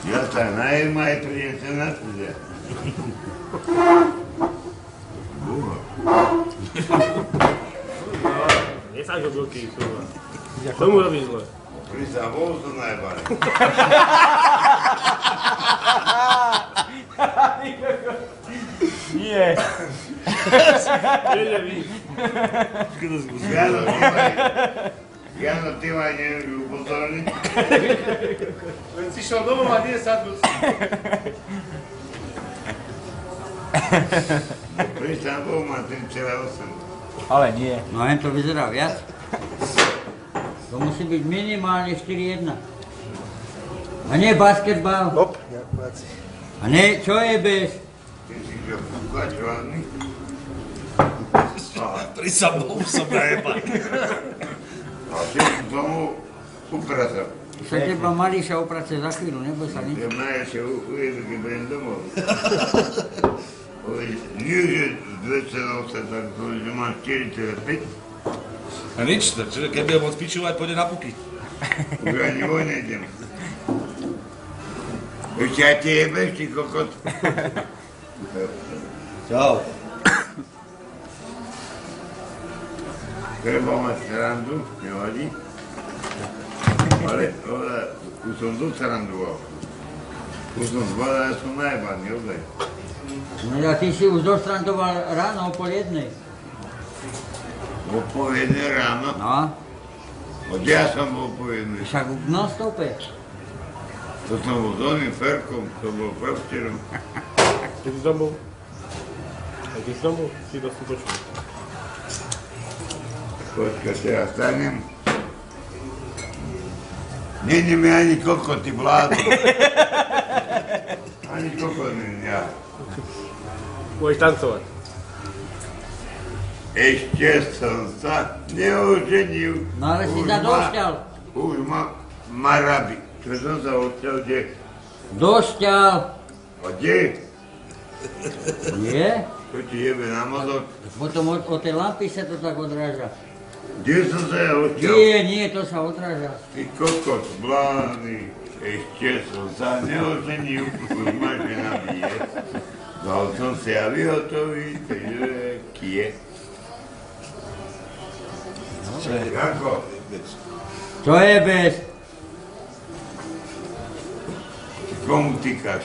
Ja sa najem aj prídem sa na súde. Boha. Nesáš oblky, kurva. Čo mu robíš zle? Prísam, bol som najebány. Nie. Ježe vy. Jano, ty ma neviem upozorniť. Len si šiel domov a nie sadnúť. Prísam, bol ma 3,8. Ale nie. No hen to vyzerá viac. To musí byť minimálne 4-1. A nie basketbal. Hop. A nie, čo je bez? Ty si čo, kúkač hlavný? Pri samou som najebal. A ty si tomu upratal. Sa teba Mariša oprace za chvíľu, neboj sa nič. Ja najlepšie ujedu, keď budem domov. Nie je 2,8, tak to že mám 4,5. A nič, keď budem môcť pičovať, pôjde na puky. Už ani voj nejdem. Ešte aj ty jebeš, ty kokot. Čau. Treba mať srandu, nevadí. Ale už som tu srandoval. Už som zbadal, ja som najebaný, ozaj. No ja ty si už dostrandoval ráno o 12:30. O pol jednej ráno. No, Od ja som bol po jednej. však v non-stope. To som bol s oným Ferkom, to bol profiterom. Keď si tam bol? A keď si tam bol? Si to som počul. Počkaj, teraz stanem. Není mi ani kokot, ty blázo. Ani kokot není ja. Môžeš tancovať. Ešte som sa neoženil. No ale si sa došťal. Už ma rabi. Čo som sa odťal, kde? Došťal. A kde? Nie? Čo ti jebe na mozog? Potom od tej lampy sa to tak odráža. Kde som sa ja odťal? Nie, to sa odráža. Ty kokot, blány. Ešte som sa neoženil. Už ma žena bije. Dal som si ja vyhotoviť, takže kie. Janko, Čo je bez? komu týkaš?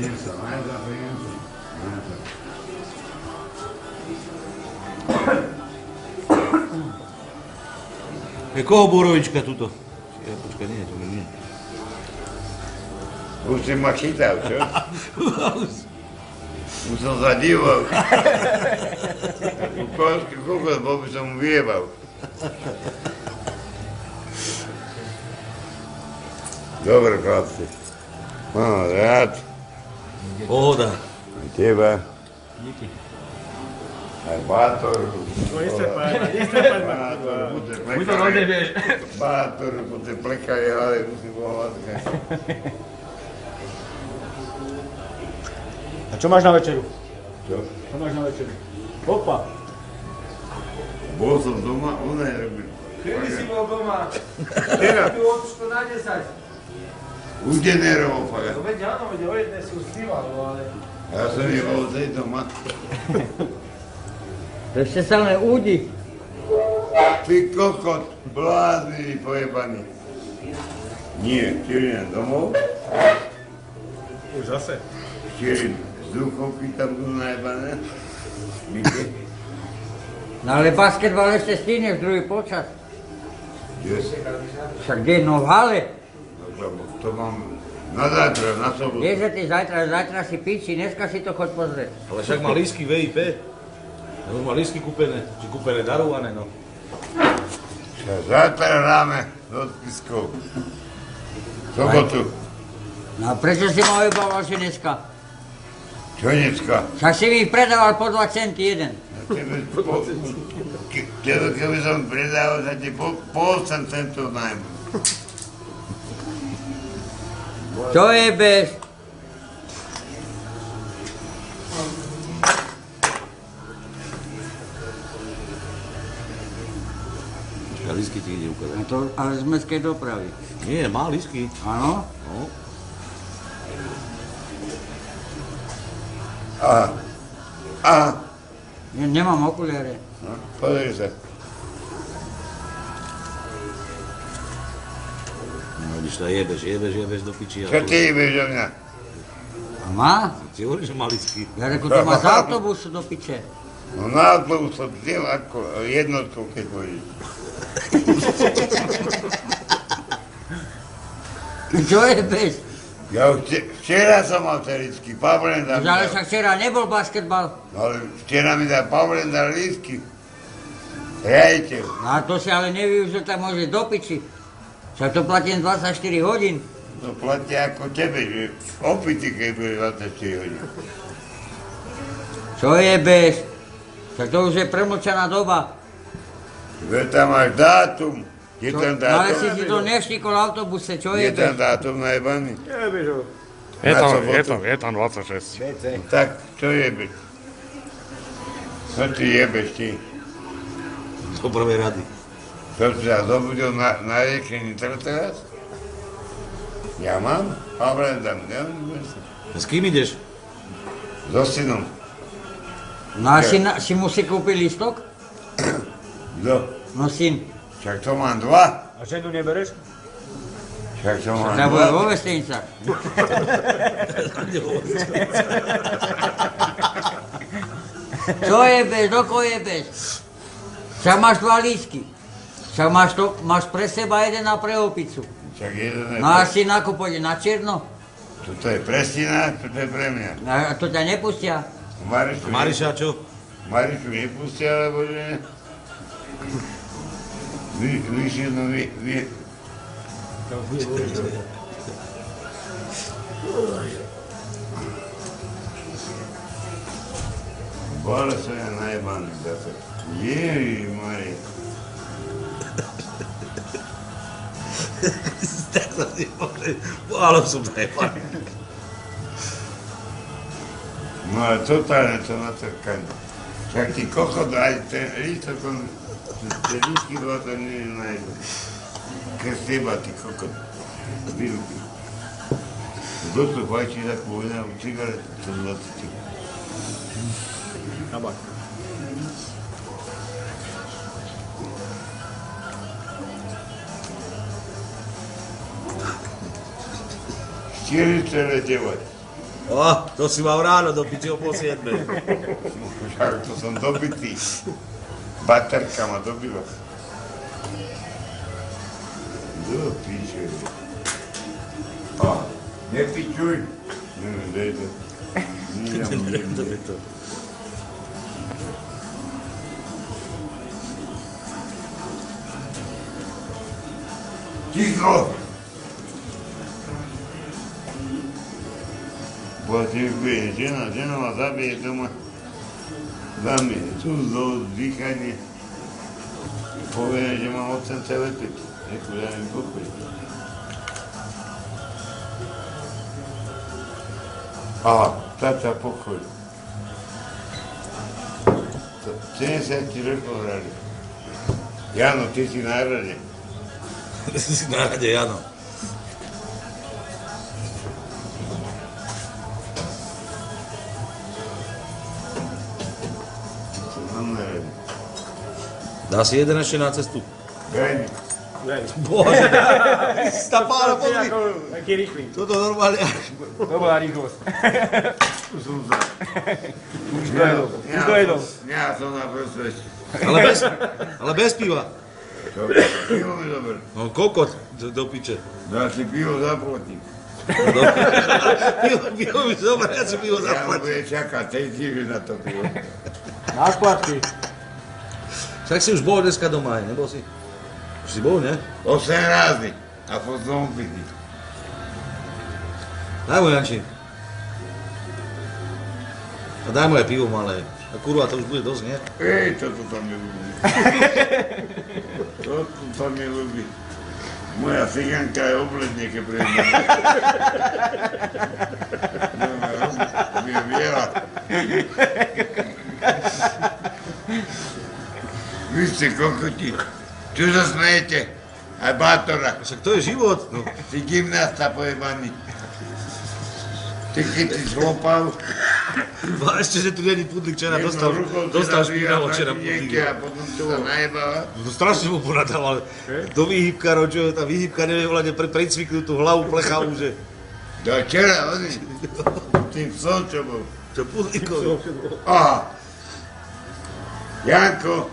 Nie sa, aj za peniaze. Je koho borovička tuto? Ja, počkaj, nie, to nie. Už si ma chytal, čo? Už som sa díval. Polský kokos, bol by som mu vyjebal. Dobre, chlapci. Mám rád. Pohoda. Aj teba. Aj Bátoru. No nestrepaj ma. Bátoru, bude Buď to rozebieš. Bátoru, bude plekaj, ale musím pohovať. A čo máš na večeru? Čo? Čo máš na večeru? Opa. Bol som doma, ona je robil. Kedy si bol doma? Včera. Tu odško na 10. Už generoval fakt. No veď áno, veď o jednej si už spíval, ale... Ja som nebol tej doma. To ešte sa len údi. Ty kokot, blázny, pojebaný. Nie, 4 domov, Už zase. 4 vzduchovky tam budú najebané. Víte? No ale basketbal ešte stihne v druhý počas. Kde? Však kde? No v hale. Lebo to mám na zajtra, na sobotu. Kdeže ty zajtra si piči, dneska si to choď pozrieť. Ale však má lístky VIP. No, má lístky kúpené, či kúpené, darované, no. Zajtra hráme do spiskov. Sobotu. No a prečo si ma ojebával, že dneska? Čo dneska? Však si mi ich predával po 2 centy jeden. Keby som predával za ti po 8 centov najmu. Čo je bez? Lísky ti ide ukázať. A to ale z mestskej dopravy. Nie, má lísky. Áno? No. Nemám okuliare. No, pozri sa. No vidíš, to jebeš do piči. Čo ty jebeš do mňa? A má? Ti hovoríš, že má lísky. Ja reku, to má z autobusu do piče. No na autobus som vzdel ako jednotku, keď pôjdeš. Čo je bez? Ja už včera som mal terický, Pavlen dal. Ale však včera nebol basketbal. No ale včera mi dal Pavlen dal lístky. Riaditeľ. No a to si ale nevyužil, tak môže do piči. Však to platím 24 hodín. To platí ako tebe, že opity, keď bude 24 hodín. Čo je bez? Však to už je premlčaná doba. Veď tam máš dátum. Je tam No ale dátum? si to neštikol v autobuse, čo Je je tam bez? dátum najebaný? Nevieš ho. Je tam 26. BC. Tak, čo jebeš? Čo ty jebeš, ty? Do prvej rady. Čo si sa zobudil na riešení teraz? Ja mám? Pavlen dám, neviem. S kým ideš? So synom. No a si mu si kúpil lístok? Kto? No syn. Však to mám dva. A ženu nebereš? Však to mám Tak bude dva. vo Vestenicách. Čo je bez? Doko je bez? Však máš dva lístky. Však máš pre seba jeden a pre opicu. Však jeden je No a si nakúpať na čierno. Toto je prestina, toto je pre mňa. A to ťa nepustia. Mariša, čo? Marišu nepustia, alebo že... Vyšinu, Bole som ja najebaný zase. Ježiš, Mari. Tak to si môže. Ale som zajebaný. No ale totálne to natrkané. Však ty kokot, aj ten lístok, tie lístky bolo to nie nájdu. Keď z teba, ty kokot. Výruky. Kto tu fajčí takú vojnavú cigaretu, to 20. Tabak. To si mal ráno do piči o pol 7. Však to som dobitý. Baterka ma dobila. Do piče. Nepičuj. Neviem, dej to. Nie, Ticho! Potrebujem, žena ma zabije doma. Dám mi tu dýchanie. Poviem, že mám 8 lepiť. Neku dám mi pokoj. Aha, tata pokoj. 70 rokov hrali. Jano, ty si na rade. Si na rade, Jano. Dá si jeden ešte na cestu. Gajni. Bože, tá pára, pozri. Taký rýchly. Toto normálne. To bola rýchlosť. Som za. Už dojedol. Ja som na prosvete. Ale bez piva. Čo? Pivo mi dober. No kokot do piče. Dá si pivo zaplatím. Pivo mi zober, ja si pivo Ja mu zaplatím. bude čakať 3 týždne na to pivo. Na splatky. Však si už bol dneska doma, nebol si? Už si bol, ne? 8 razy. A potom opity. Daj mu, Janči. A daj mu aj pivo malé. A kurva, to už bude dosť, nie? Ej, toto tam je ľubí. Toto tam je ľubí. Moja ciganka je obledne, keď pre mňa. Bi je bijela. Vi ste kokoti. Čo sa smejete? Aj bátora. Však to je život. No. Si gymnasta pojebaný. Ty keď si zlopal, A ešte, že tu není pudlik, včera dostal špinavo včera pudlik. a potom sa najebala. To strašne mu ponadal, ale do výhybkarov, čo tá výhybka nevie vládne precviknú tú hlavu plechavú, že... Do včera, oni. Tým psom, čo bol. Čo pudlíkovi. Aha. Janko,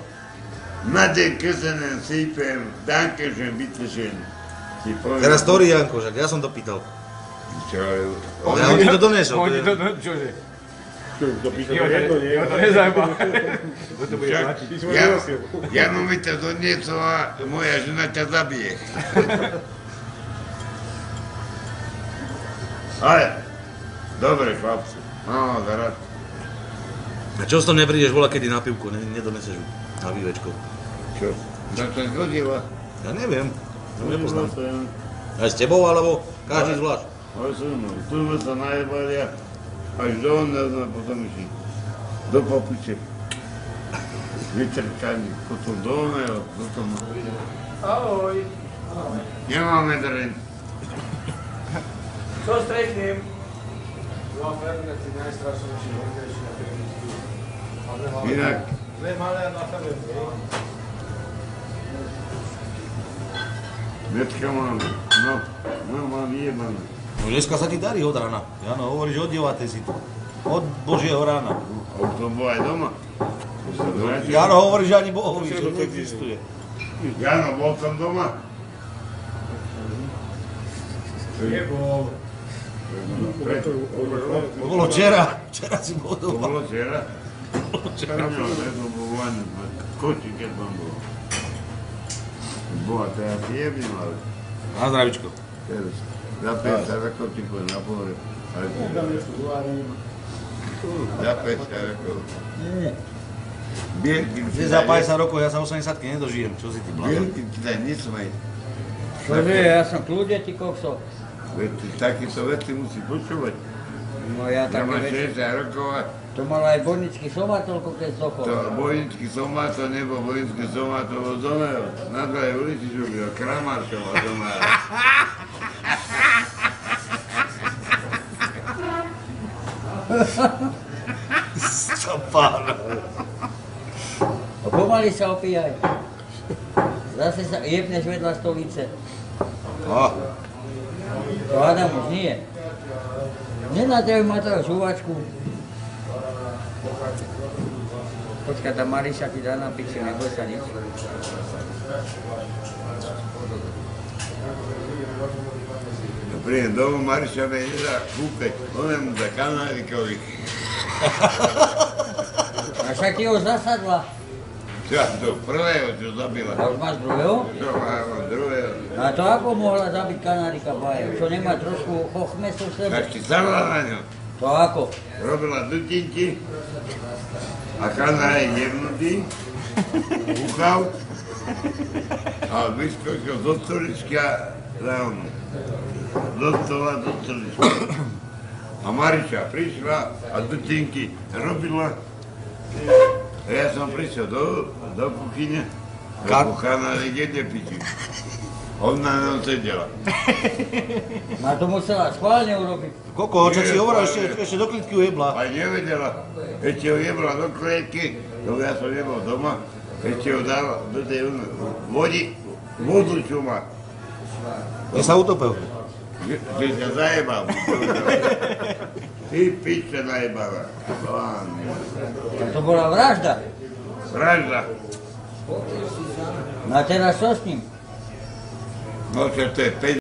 Nadej köszönöm szépen, dankeschön, bitteschön. Teraz story, Janko, však ja som to pýtal. Čo je? Ja on ti to donesol. Oni to, čože? To píšte na jedno, nie? Jo, to nezajímá. Kto to bude Však, plačiť? Jano mi to doniesol a moja žena ťa zabije. Ale, dobre, chlapci, no, zaraz. A čo s tom neprídeš voľa kedy na pivku, nedoneseš ju na vývečko. Čo? Čo to zgodilo? Ja neviem, to nepoznám. Aj s tebou, alebo každý zvlášť? Tu sme sa najebali a až do onda sme potom išli do papuče. Vytrčani, potom do oného, potom... Ahoj. Nemáme dreň. Čo stretnem? No, pevne, ty najstrašnejší, hodnejší na tej listu. Inak, Dve malé a na tebe, vetka máme, no mám jebané. No dneska sa ti darí od rána. Jano, hovoríš od 9. si tu. Od Božieho rána. A už som bol aj doma. Už sa vrátil. Jano, hovoríš ani Bohovi, čo to existuje. Jano, bol som doma? Nebol. To bolo včera. Včera si bol To doma. bolo včera? Tam som bol vani, koči keď som bol. Boha, to ja si jebím, ale Na zdravičko. teraz za 50 rokov ti poviem na pohre. Za 50 rokov. Bielky Ty za 50 rokov, ja sa 80-ky nedožijem. Čo si ty blázon? Bielky ti daj nesmej. Čože, ja som kľudne, ty kokso. Veď ty takéto veci musí počúvať. No ja Ja také mám veci. 60 rokov a To mal aj bojnický somatolko, keď zochol. to vojnický somát to nebol vojnický somát, to bol zomero. Na druhej ulici žubil, Kramárkova zomero. Stopána. No pomaly sa opíjaj. Zase sa jebneš vedľa stolice. To hádam už nie. Nenadraj ma to žuvačku. Počkaj, tá Mariša ti dá na piči, neboj sa nič. Príjem domov, Mariša me nedá kúkať, onem za kanárikovi. A však ti ho zasadla. Čo, to prvého, čo zabila. A už máš druhého? To mám druhého. A to ako mohla zabiť kanárika Baje? Čo nemá trošku chochmesu v sebe? Tak ti sadla na ňo. To ako? Robila dutinky a kanár je jemnutý, uchal a vyskočil do stolička za onu. Do stola, do stolička. A Mariša prišla a dutinky robila. A ja som prišiel do kuchyne, lebo kanár jede piči. On na ňom sedela. A to musela schválne urobiť. Koko, čo si hovoril, ešte do klitky ujebla. Aj nevedela. Ešte ho jebla do klietky, lebo ja som nebol doma. Ešte ho dala do tej vodu, čo má. Ja sa utopil. Že ťa zajebal. Ty piče najebala. A to bola vražda. Vražda. No a teraz čo s ním? No čo to je 5